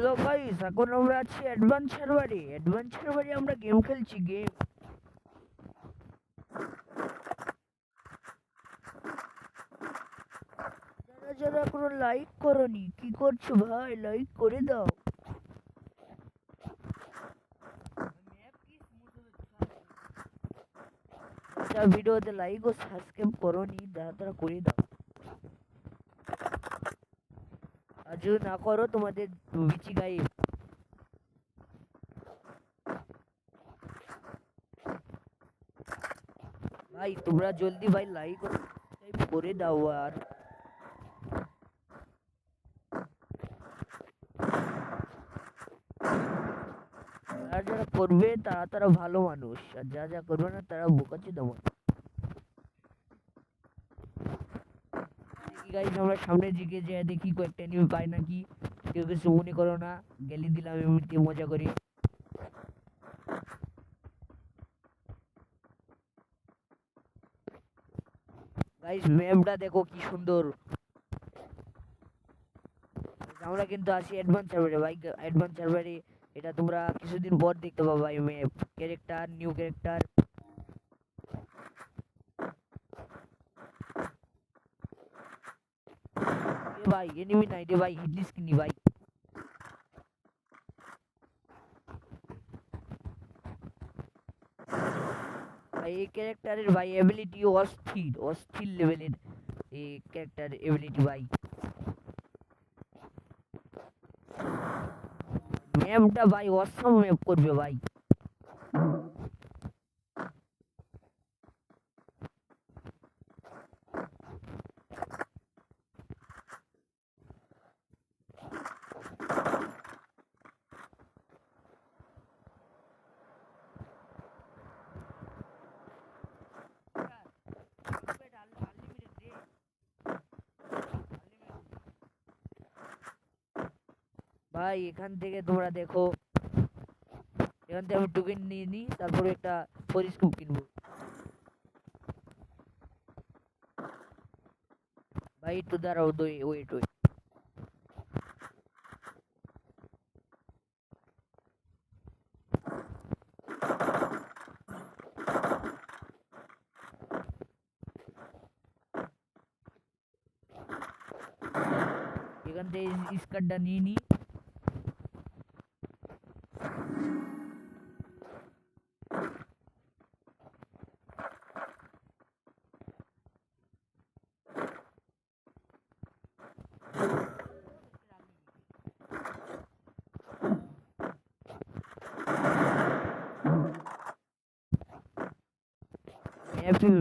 Hello guys, এখন আমরা আছি অ্যাডভান্স সার্ভারে। আমরা গেম খেলছি, গেম। যারা যারা এখনো লাইক করনি, কি করছো ভাই? লাইক করে দাও। যারা ভিডিওতে লাইক ও সাবস্ক্রাইব করনি, তারা করে দাও। আর যদি না করো, তোমাদের বিচি গাইব। ভাই তোমরা জলদি ভাই লাইক করে দাও। আর যারা যারা করবে তারা তারা ভালো মানুষ, আর যারা যা করবে না তারা বোকাচোদা মানুষ। গাইস, আমরা সামনের দিকে যে দেখি কয়েকটা নিউ পাই নাকি। কেউ কিছু মনে করো না, গেলি দিলাম এমনিতে মজা করি। গাইস ম্যাপটা দেখো কি সুন্দর। আমরা কিন্তু আছি অ্যাডভান্স সার্ভারে ভাই, অ্যাডভান্স সার্ভারে। এটা তোমরা কিছুদিন পর দেখতে পাবা। ভাই ম্যাপ, ক্যারেক্টার, নিউ ক্যারেক্টার। এ ভাই এনিমি নাই রে ভাই, হিটলিস কিনি ভাই। ভাই এই ক্যারেক্টারের ভাই এবিলিটি অস্থির অস্থির লেভেলের। এই ক্যারেক্টার এবিলিটি ভাই। ম্যাপটা ভাই অসম ম্যাপ করবে ভাই। ভাই এখান থেকে তোমরা দেখো, এখান থেকে আমি টোকেন নিয়ে নিই, তারপরে একটা পরিস্কোপ কিনবো। ভাই একটু দাঁড়াও, ওয়েট ওয়েট। এখান থেকে স্কার্টটা নিয়ে নিই।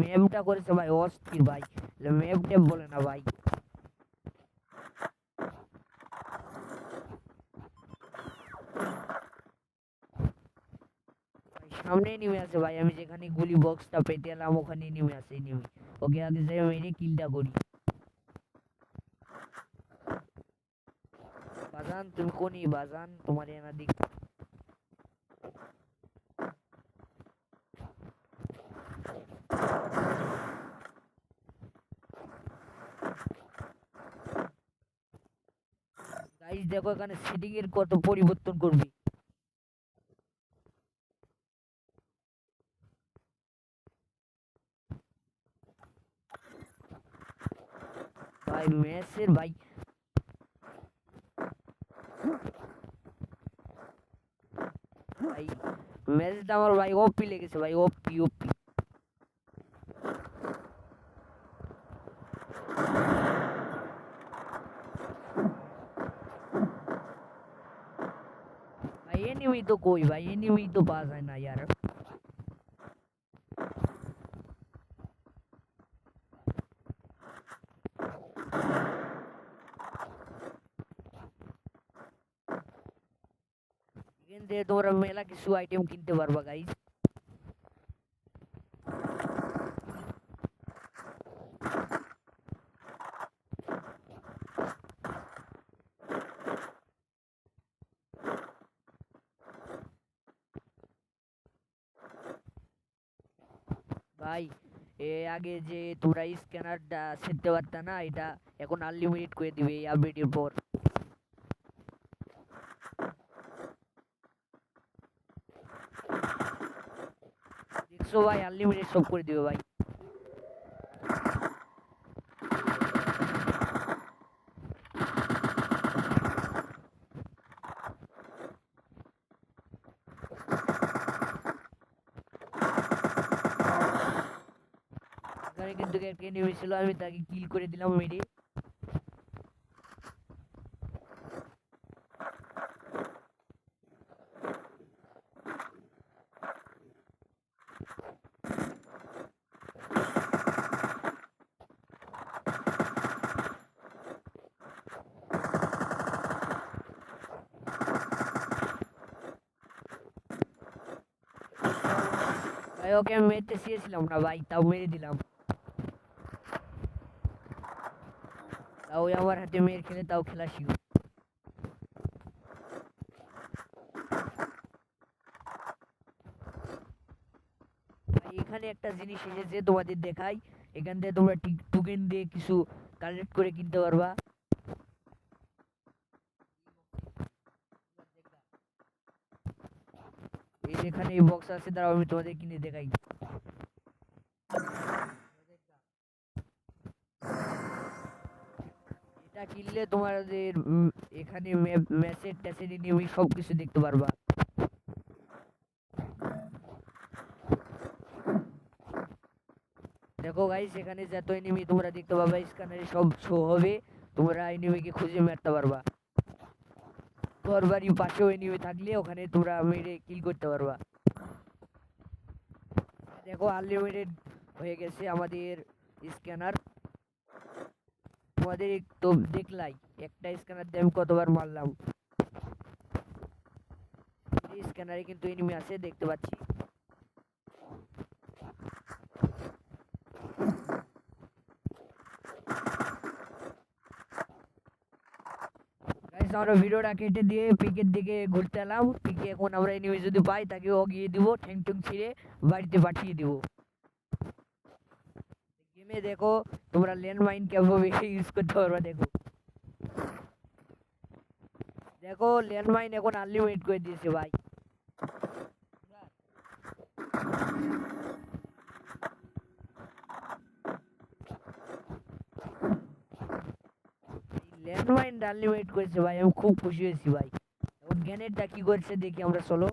ম্যাপটা করেছে ভাই অস্থির ভাই। ম্যাপ ট্যাপ বলে না ভাই। সামনে নেমে আছে ভাই, আমি যেখানে গুলি বক্সটা পেতে এলাম ওখানে নেমে আছে নেমে। ওকে আগে যাই মেরে কিলটা করি। বাজান তুমি কোনি বাজান, তোমার এনা দিক। গাইস দেখো এখানে সেটিং এর কত পরিবর্তন করবি। ভাই মেসের ভাই, ভাই মেসেজটা আমার ভাই ওপি লেগেছে ভাই, ওপি ওপি। भाई एनिमी तो कोई भाई एनिमी तो पास है ना यार। এখান থেকে তোমরা মেলা কিছু আইটেম কিনতে পারবা গাইস। ভাই এ আগে যে তোমরা স্ক্যানারটা ছিঁড়তে পারতা না, এটা এখন আনলিমিটেড করে দিবে এই আপডেটের পর। দেখছো ভাই আনলিমিটেড সব করে দিবে ভাই। এখানে কিন্তু একটা এনিমি ছিল, আমি তাকে কিল করে দিলাম মেরে। ভাই ওকে আমি মেরতে চেয়েছিলাম না ভাই, তাও মেরে দিলাম। তাও ওই আমার হাতে মেরে খেলে তাও খেলা শিখো। ভাই এখানে একটা জিনিস এসেছে তোমাদের দেখাই, এখান থেকে তোমরা টোকেন দিয়ে কিছু কালেক্ট করে কিনতে পারবা। এই যেখানে এই বক্স আছে, দাঁড়াও আমি তোমাদের কিনে দেখাই। এটা কিনলে তোমাদের এখানে ম্যাচের ট্যাচের এনিমি সব কিছু দেখতে পারবা। দেখো গাইস এখানে যত এনিমি তোমরা দেখতে পাবা স্ক্যানারে সব শো হবে, তোমরা এনিমিকে খুঁজে মারতে পারবা। ঘর বাড়ির পাশেও এনিমি থাকলে ওখানে তোমরা মেরে কিল করতে পারবা। দেখো আনলিমিটেড হয়ে গেছে আমাদের স্ক্যানার। তোমাদের তো দেখলাই একটা স্ক্যানার দিয়ে আমি কতবার মারলাম। এই স্ক্যানারে কিন্তু এনিমি আছে দেখতে পাচ্ছি। গাইস আমরা ভিডিওটা কেটে দিয়ে পিকের দিকে ঘুরতে এলাম। পিকে এখন আমরা এনিমি যদি পাই তাকে অগিয়ে দিব, ঠ্যাং টুং ছিঁড়ে বাড়িতে পাঠিয়ে দিব। গেমে দেখো তোমরা ল্যান্ডমাইন কিভাবে ইউজ করতে পারবা। দেখো দেখো ল্যান্ডমাইন এখন আনলিমিটেড করে দিয়েছে ভাই। ল্যান্ডমাইন আনলিমিটেড করেছে ভাই, আমি খুব খুশি হয়েছি ভাই। এখন গ্রেনেডটা কি করছে দেখি আমরা, চলো।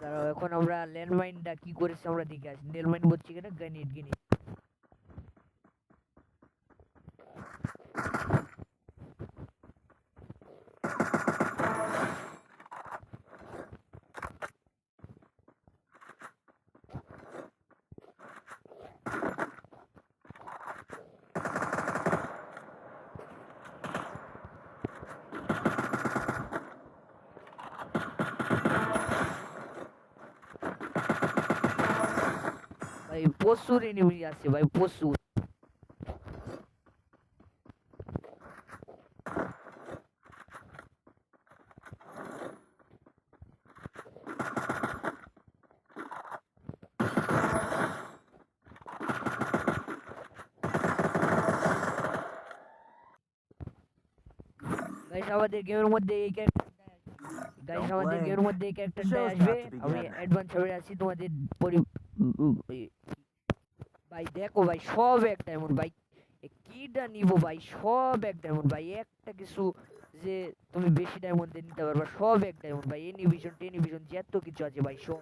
দাঁড়াও এখন আমরা ল্যান্ডমাইনটা কি করেছে আমরা দেখে আসি। ল্যান্ডমাইন বলছি কিনা, গ্রেনেড গ্রেনেড। ভাই প্রচুর এনিমি আছে ভাই, প্রচুর। গাইস আমাদের গেমের মধ্যে এই গাইস আমাদের গেমের মধ্যে এই ক্যারেক্টারটাই আসবে। আমি অ্যাডভান্স সার্ভারে আছি তোমাদের ভাই দেখো ভাই সব এক ডায়মন্ড ভাই। কিটা নিবো ভাই, সব এক ডায়মন্ড ভাই। একটা কিছু যে তুমি বেশি ডায়মন্ড দিয়ে নিতে পারবা, সব এক ডায়মন্ড ভাই। এনিভিশন টেনিভিশন যত কিছু আছে ভাই সব